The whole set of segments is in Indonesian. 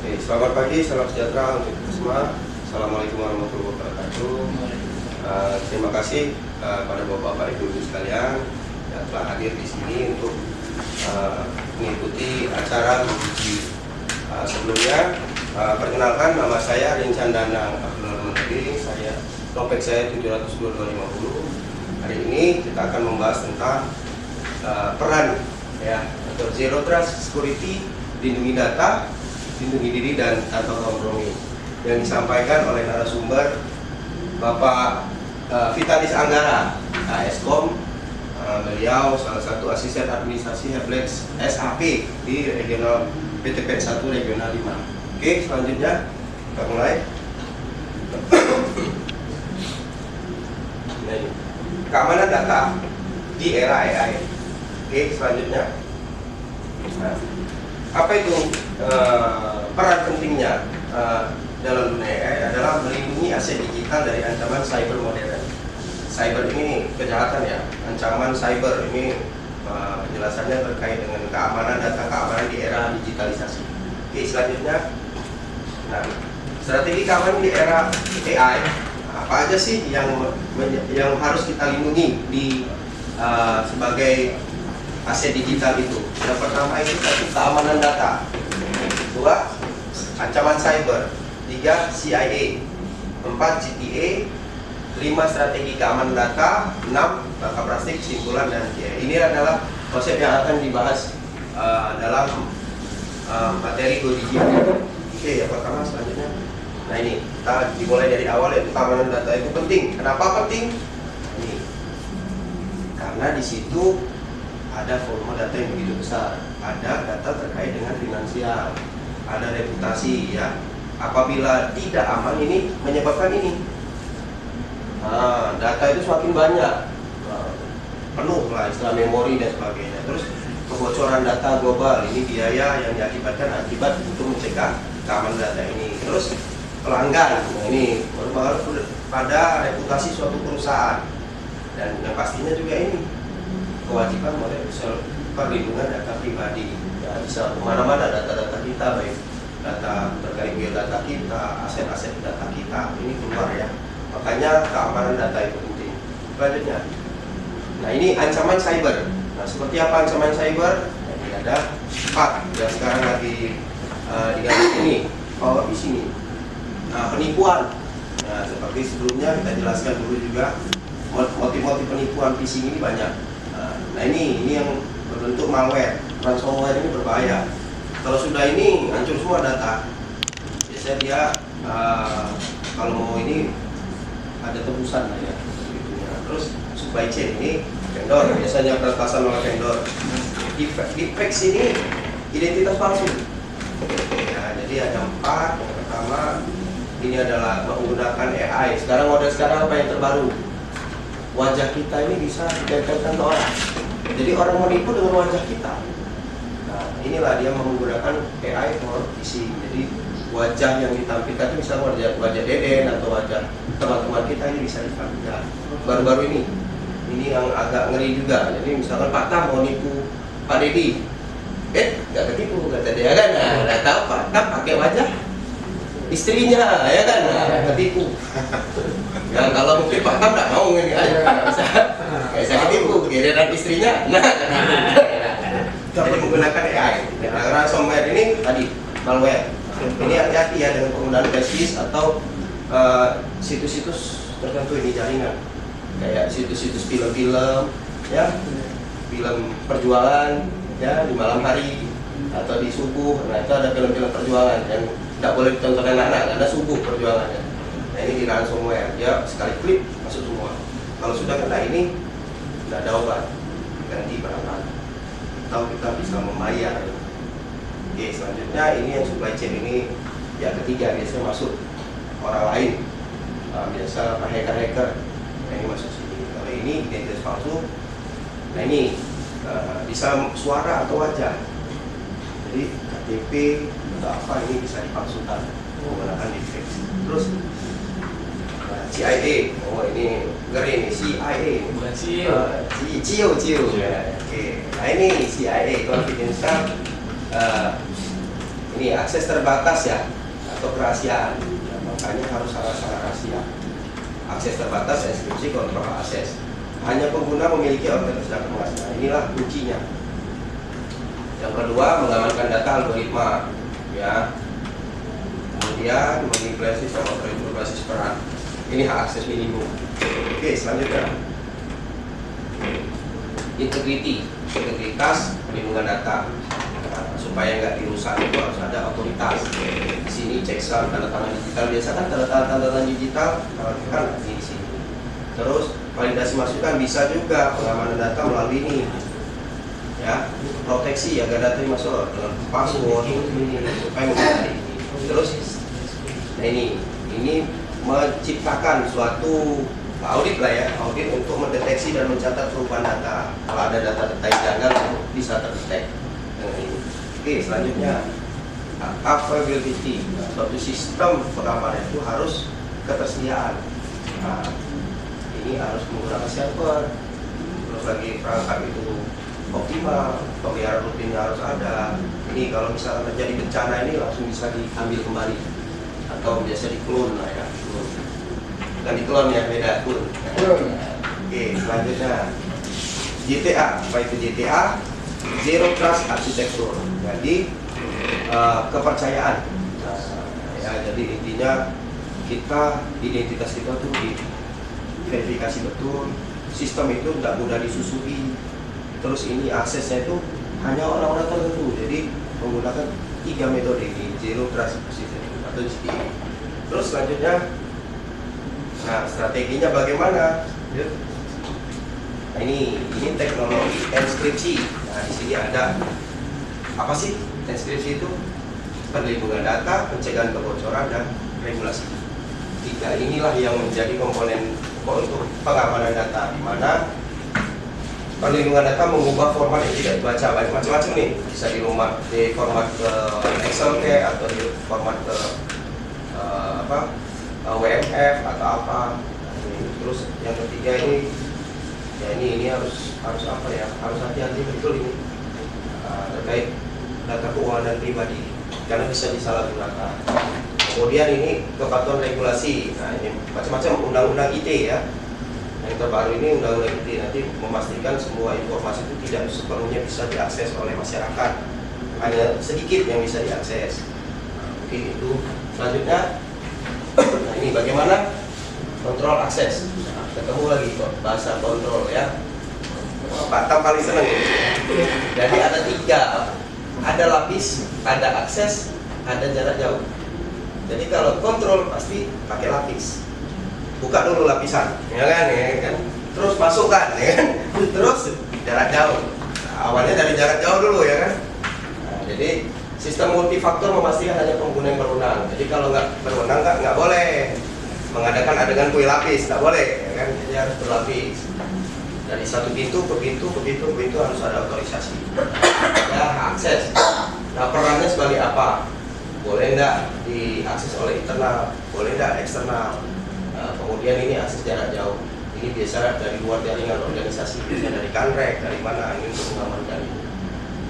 Oke, selamat pagi, salam sejahtera untuk kita semua. Assalamualaikum warahmatullahi wabarakatuh. Terima kasih pada bapak-bapak ibu-ibu sekalian yang telah hadir di sini untuk mengikuti acara uji. Sebelumnya, perkenalkan nama saya Rincan Danang Abdul Menteri. Dompet saya 702.250. Hari ini kita akan membahas tentang peran atau Zero Trust Security, lindungi data, lindungi diri dan tanpa kompromi, yang disampaikan oleh narasumber Bapak Vitalis Anggara, ASKOM. Beliau salah satu asisten administrasi Helplex SAP di regional PTP 1 regional 5. Oke, selanjutnya kita mulai. Keamanan data di era AI. Oke, selanjutnya. Nah, apa itu peran pentingnya dalam dunia AI adalah melindungi aset digital dari ancaman cyber modern. Cyber ini kejahatan ya, ancaman cyber ini penjelasannya terkait dengan keamanan data, keamanan di era digitalisasi. Oke, selanjutnya. Nah, strategi keamanan di era AI, apa aja sih yang harus kita lindungi di sebagai aset digital itu? Yang pertama itu satu, keamanan data. Dua, ancaman cyber. Tiga, CIA. Empat, GTA. Lima, strategi keamanan data. Enam, langkah praktik, kesimpulan, dan ini adalah konsep yang akan dibahas dalam materi Go Digital. Oke, yang pertama selanjutnya. Nah, ini kita dimulai dari awal, yaitu keamanan data itu penting. Kenapa penting? Ini karena di situ ada volume data yang begitu besar, ada data terkait dengan finansial, ada reputasi ya. Apabila tidak aman, ini menyebabkan ini. Nah, data itu semakin banyak, penuh lah istilah memori dan sebagainya. Terus kebocoran data global, ini biaya yang diakibatkan akibat untuk mencegah keamanan data ini. Terus pelanggan, nah ini berpengaruh pada reputasi suatu perusahaan, dan yang pastinya juga ini kewajiban oleh perlindungan data pribadi. Ya, bisa kemana-mana data-data kita, baik data terkait biodata kita, aset-aset data kita, ini keluar ya. Makanya keamanan data itu penting. Selanjutnya, nah ini ancaman cyber. Nah, seperti apa ancaman cyber? Nah, ini ada 4 yang sekarang lagi diganti ini, power di sini. Nah, penipuan. Nah, seperti sebelumnya kita jelaskan dulu juga, motif-motif penipuan phishing ini banyak. Nah, ini yang berbentuk malware, ransomware ini berbahaya. Kalau sudah ini hancur semua data. Biasanya dia kalau mau ini ada tebusan lah ya. Terus supply chain ini vendor, biasanya peretasan oleh vendor. Deepfake ini identitas palsu. Nah, jadi ada 4. Yang pertama ini adalah menggunakan AI. Sekarang apa yang terbaru? Wajah kita ini bisa ditempelkan ke orang. Jadi orang menipu dengan wajah kita. Nah, inilah dia menggunakan AI for phishing. Jadi wajah yang ditampilkan itu misalnya wajah Deden atau wajah teman-teman kita ini bisa ditampilkan. Baru-baru ini yang agak ngeri juga. Jadi misalkan Pak Tam mau nipu Pak Dedi, nggak ketipu kata dia kan. Nah, udah tahu Pak Tam pakai wajah istrinya ya kan, nah, ketipu. Nah, kalau mungkin Pak Tam nggak mau ini aja, nggak bisa ketipu, giliran istrinya, nah jadi menggunakan AI. Nah, ransomware ini tadi malware. Ini hati-hati ya dengan penggunaan flash atau situs-situs tertentu ini jaringan, kayak situs-situs film-film, ya, film perjuangan, ya di malam hari atau di subuh. Nah, itu ada film-film perjuangan yang tidak boleh ditonton anak-anak karena subuh perjuangannya. Nah, ini di ransomware, ya sekali klik masuk semua. Kalau sudah kena ini, tidak ada obat, ganti barang-barang, atau kita bisa membayar. Oke, selanjutnya ini yang supply chain ini yang ketiga, biasanya masuk orang lain, biasa hacker-hacker. Nah, ini masuk sini. Kalau ini identitas palsu, nah ini bisa suara atau wajah. Jadi KTP atau apa ini bisa dipalsukan menggunakan deepfake. Terus CIA, oh ini ngeri nih, CIA. Bukan CEO. CIA. Oke, nah ini CIA, confidential Ini akses terbatas ya, atau kerahasiaan. Ya, makanya harus sangat-sangat rahasia. Akses terbatas, enkripsi, kontrol akses. Hanya pengguna memiliki otoritas data mengaksesnya. Inilah kuncinya. Yang kedua, mengamankan data algoritma. Ya. Kemudian manipulasi sama berbasis peran. Ini hak akses minimum. Oke, selanjutnya. Integritas perlindungan data. Nah, supaya nggak dirusak itu harus ada otoritas. Di sini checksum tanda tangan digital. Biasa kan tanda tangan digital kan di sini. Terus validasi masukan bisa juga pengamanan data melalui ini. Ya, proteksi agar data masuk dengan password ini supaya menghindari ini. Terus, nah ini menciptakan suatu audit lah ya, audit untuk mendeteksi dan mencatat perubahan data. Kalau ada data-data yang janggal bisa terdetek dengan ini. Oke, selanjutnya availability. Suatu sistem pengamanan itu harus ketersediaan. Nah, ini harus menggunakan server, terus lagi perangkat itu optimal, pemeliharaan rutinnya harus ada. Ini kalau misalnya terjadi bencana ini langsung bisa diambil kembali atau biasa di-clone lah ya. Bukan di-clone ya, beda clone. Oke, selanjutnya GTA. Apa itu GTA? Zero Trust Architecture. Jadi kepercayaan. Nah, ya, jadi intinya kita identitas kita tuh diverifikasi betul. Sistem itu tidak mudah disusuri. Terus ini aksesnya itu hanya orang-orang tertentu. Jadi menggunakan 3 metode ini, Zero Trust Architecture atau ZTE. Terus selanjutnya, nah strateginya bagaimana? Nah, ini teknologi enkripsi. Nah di sini ada apa sih enkripsi itu? Perlindungan data, pencegahan kebocoran dan regulasi. 3 inilah yang menjadi komponen untuk pengamanan data, di mana perlindungan data mengubah format yang tidak dibaca. Macam-macam nih, bisa di format ke Excel atau di format ke WMF atau apa. Terus yang ketiga ini, ya ini harus apa ya? Harus hati-hati betul ini terkait data keuangan dan pribadi, karena bisa disalahgunakan. Kemudian ini kepatuhan regulasi. Nah ini macam-macam undang-undang ITE ya. Yang terbaru ini undang-undang ITE nanti memastikan semua informasi itu tidak sepenuhnya bisa diakses oleh masyarakat, hanya sedikit yang bisa diakses. Oke, itu selanjutnya. Nah ini bagaimana kontrol akses. Nah, ketemu lagi kok bahasa kontrol ya. Pak Tam paling senang ya. Jadi ada 3, ada lapis, ada akses, ada jarak jauh. Jadi kalau kontrol pasti pakai lapis. Buka dulu lapisan, ya kan? Terus masukkan, ya kan? Terus jarak jauh. Nah, awalnya dari jarak jauh dulu, ya kan? Nah, jadi sistem multifaktor memastikan hanya pengguna yang berwenang. Jadi kalau nggak berwenang nggak boleh mengadakan adegan kue lapis, nggak boleh, ya kan? Jadi harus berlapis. Dari satu pintu ke pintu harus ada otorisasi. Ya, akses. Nah, perannya sebagai apa? Boleh nggak diakses oleh internal, boleh nggak eksternal. Kemudian ini akses jarak jauh. Ini biasa dari luar jaringan organisasi, biasanya dari kanrek, dari mana ini untuk mengamankan ini.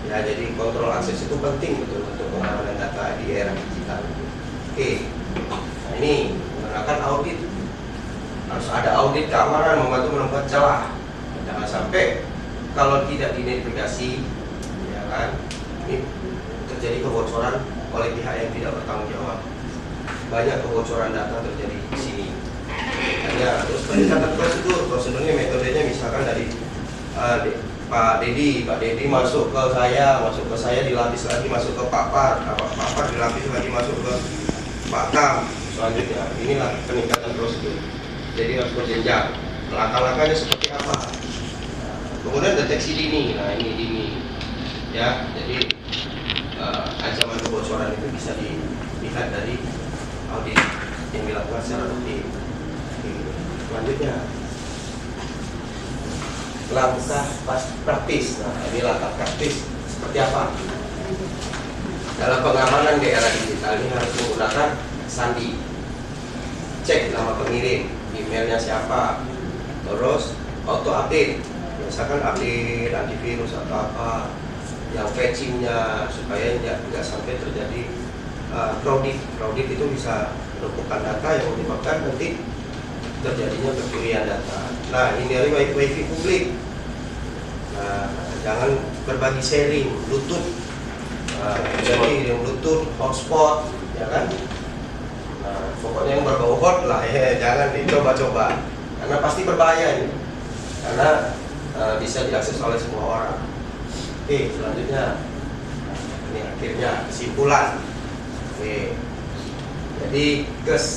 Ya, jadi kontrol akses itu penting betul untuk pengamanan data di era digital. Oke, nah ini menggunakan audit. Harus ada audit keamanan membantu menemukan celah. Jangan sampai kalau tidak diidentifikasi, ya kan, ini terjadi kebocoran oleh pihak yang tidak bertanggung jawab. Banyak kebocoran data terjadi di sini. Hanya terus peningkatan prosedurnya, metodenya misalkan dari Pak Dedi masuk ke saya dilapis lagi masuk ke Pak Par dilapis lagi masuk ke Pak Tam. Selanjutnya inilah peningkatan prosedur. Jadi harus berjenjang. Langkah-langkahnya seperti apa? Kemudian deteksi dini. Nah ini dini, ya. Jadi ancaman kebocoran itu bisa dilihat dari audit yang dilakukan secara rutin. Selanjutnya langkah praktis. Nah ini langkah praktis seperti apa? Dalam pengamanan di era digital ini harus menggunakan sandi. Cek nama pengirim, emailnya siapa, terus auto update, misalkan update antivirus atau apa. yang fetchingnya supaya nggak sampai terjadi crowded. Crowded itu bisa menumpukan data yang menyebabkan nanti terjadinya pencurian data. Nah, hindari wifi publik. Nah, jangan berbagi sharing Bluetooth. Jadi yang Bluetooth hotspot, ya kan? Nah, pokoknya yang berbau hot lah, ya jangan dicoba-coba, karena pasti berbahaya ini, karena bisa diakses oleh semua orang. Oke, selanjutnya ini akhirnya kesimpulan. Oke, jadi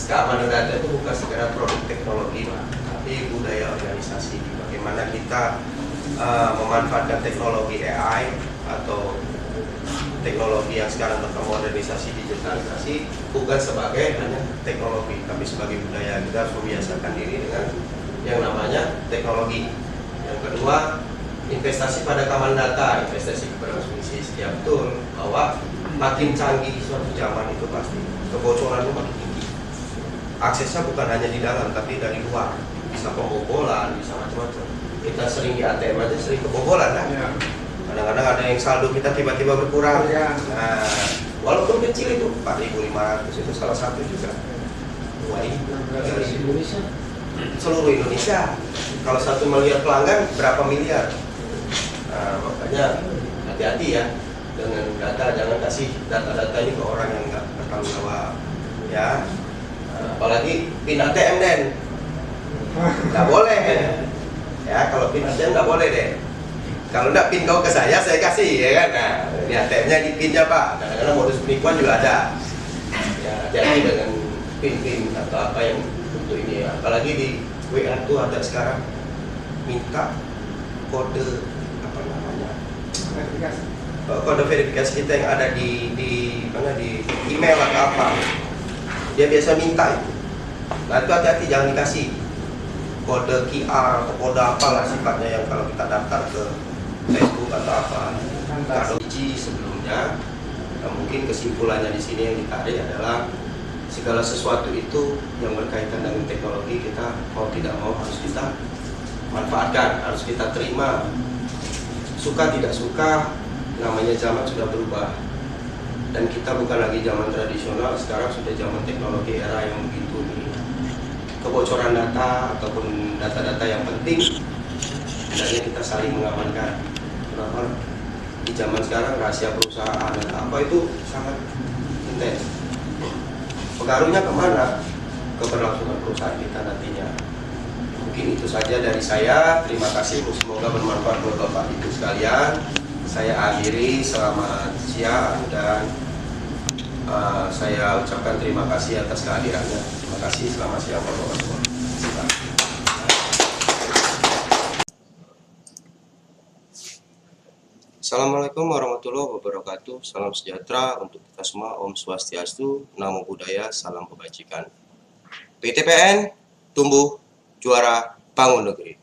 keamanan data itu bukan sekedar produk teknologi, tapi budaya organisasi. Bagaimana kita memanfaatkan teknologi AI atau teknologi yang sekarang termodernisasi, digitalisasi, bukan sebagai hanya teknologi, tapi sebagai budaya. Kita harus membiasakan diri dengan yang namanya teknologi. Yang kedua, investasi pada keamanan data, investasi kepada bisnis. Ya betul, bahwa makin canggih suatu zaman itu pasti kebocorannya makin tinggi. Aksesnya bukan hanya di dalam, tapi dari luar. Bisa pembobolan, bisa macam-macam. Kita sering di ATM aja sering kebobolan kan? Ya. Kadang-kadang ada yang saldo kita tiba-tiba berkurang. Ya. Nah, walaupun kecil itu 4.500 itu salah satu juga. Wah, Indonesia. Seluruh Indonesia. Kalau 1 miliar pelanggan berapa miliar? Nah, makanya hati-hati ya dengan data, jangan kasih data-data ini ke orang yang nggak bertanggung jawab. Ya, apalagi PIN ATM Den, nggak boleh. Ya, kalau PIN ATM nggak boleh deh. Kalau enggak PIN kau ke saya kasih, ya kan? Nah, ini ATM-nya di PIN-nya Pak. Kadang-kadang modus penipuan juga ada. Ya, hati-hati dengan PIN atau apa yang untuk ini ya. Apalagi di WA itu ada sekarang minta kode apa namanya? Verifikasi. Kode verifikasi kita yang ada di email atau apa. Dia biasa minta itu. Nah, itu hati-hati, jangan dikasih kode QR atau kode apalah sifatnya yang kalau kita daftar ke Facebook atau apa. Kalau sebelumnya, mungkin kesimpulannya di sini yang ditarik adalah segala sesuatu itu yang berkaitan dengan teknologi kita mau tidak mau harus kita manfaatkan, harus kita terima. Suka tidak suka, namanya zaman sudah berubah. Dan kita bukan lagi zaman tradisional, sekarang sudah zaman teknologi, era yang begitu nih. Kebocoran data ataupun data-data yang penting hendaknya kita saling mengamankan. Kenapa? Di zaman sekarang rahasia perusahaan dan apa itu sangat intens. Pengaruhnya kemana? Keberlangsungan perusahaan kita nantinya. Mungkin itu saja dari saya. Terima kasih, semoga bermanfaat buat Bapak Ibu sekalian. Saya akhiri, selamat siang dan saya ucapkan terima kasih atas kehadirannya. Terima kasih, selamat siang Bapak Ibu. Assalamualaikum warahmatullahi wabarakatuh. Salam sejahtera untuk kita semua. Om Swastiastu, Namo Buddhaya, salam kebajikan. PTPN, tumbuh, juara, bangun negeri.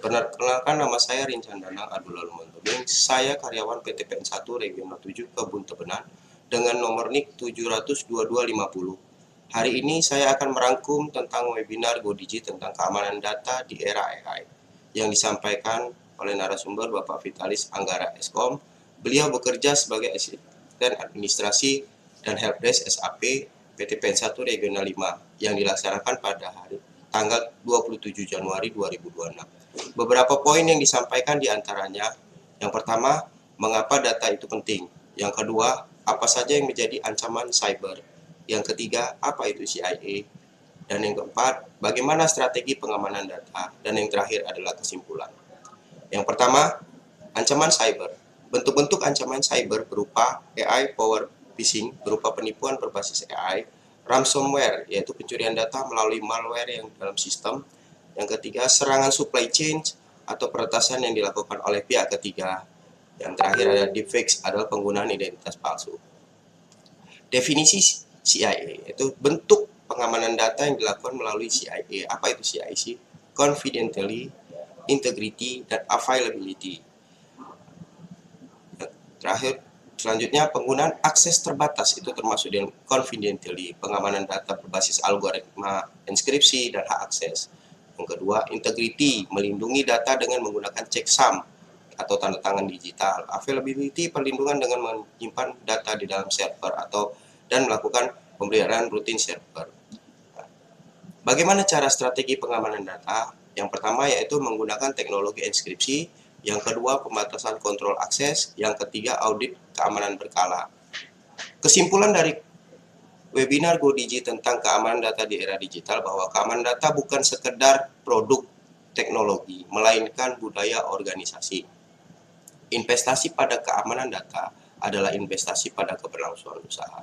Perkenalkan, nama saya Rincan Danang Abdullah Lumontobing. Saya karyawan PTPN 1 Regional 7 Kebun Tebenan dengan nomor NIK 7002250. Hari ini saya akan merangkum tentang webinar GoDigi tentang keamanan data di era AI yang disampaikan oleh narasumber Bapak Vitalis Anggara Eskom. Beliau bekerja sebagai asisten administrasi dan helpdesk SAP PTPN 1 Regional 5 yang dilaksanakan pada hari tanggal 27 Januari 2026. Beberapa poin yang disampaikan diantaranya, yang pertama, mengapa data itu penting. Yang kedua, apa saja yang menjadi ancaman cyber. Yang ketiga, apa itu CIA. Dan yang keempat, bagaimana strategi pengamanan data. Dan yang terakhir adalah kesimpulan. Yang pertama, ancaman cyber. Bentuk-bentuk ancaman cyber berupa AI power phishing, berupa penipuan berbasis AI, ransomware, yaitu pencurian data melalui malware yang dalam sistem. Yang ketiga, serangan supply chain atau peretasan yang dilakukan oleh pihak ketiga. Yang terakhir ada deepfakes, adalah penggunaan identitas palsu. Definisi CIA, yaitu bentuk pengamanan data yang dilakukan melalui CIA. Apa itu CIA? Confidentiality, integrity, dan availability. Terakhir, selanjutnya penggunaan akses terbatas itu termasuk dengan confidentiality, pengamanan data berbasis algoritma enkripsi dan hak akses. Yang kedua, integrity, melindungi data dengan menggunakan checksum atau tanda tangan digital, availability perlindungan dengan menyimpan data di dalam server dan melakukan pemeliharaan rutin server. Bagaimana cara strategi pengamanan data? Yang pertama yaitu menggunakan teknologi enkripsi, yang kedua pembatasan kontrol akses, yang ketiga audit keamanan berkala. Kesimpulan dari webinar GoDigi tentang keamanan data di era digital bahwa keamanan data bukan sekedar produk teknologi, melainkan budaya organisasi. Investasi pada keamanan data adalah investasi pada keberlangsungan usaha.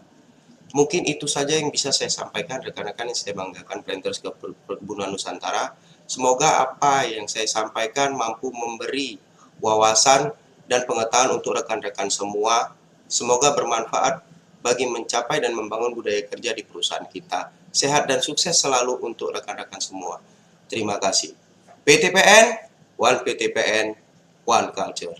Mungkin itu saja yang bisa saya sampaikan rekan-rekan yang saya banggakan Planters Perkebunan Nusantara. Semoga apa yang saya sampaikan mampu memberi wawasan dan pengetahuan untuk rekan-rekan semua. Semoga bermanfaat bagi mencapai dan membangun budaya kerja di perusahaan kita. Sehat dan sukses selalu untuk rekan-rekan semua. Terima kasih. PTPN, One PTPN, One Culture.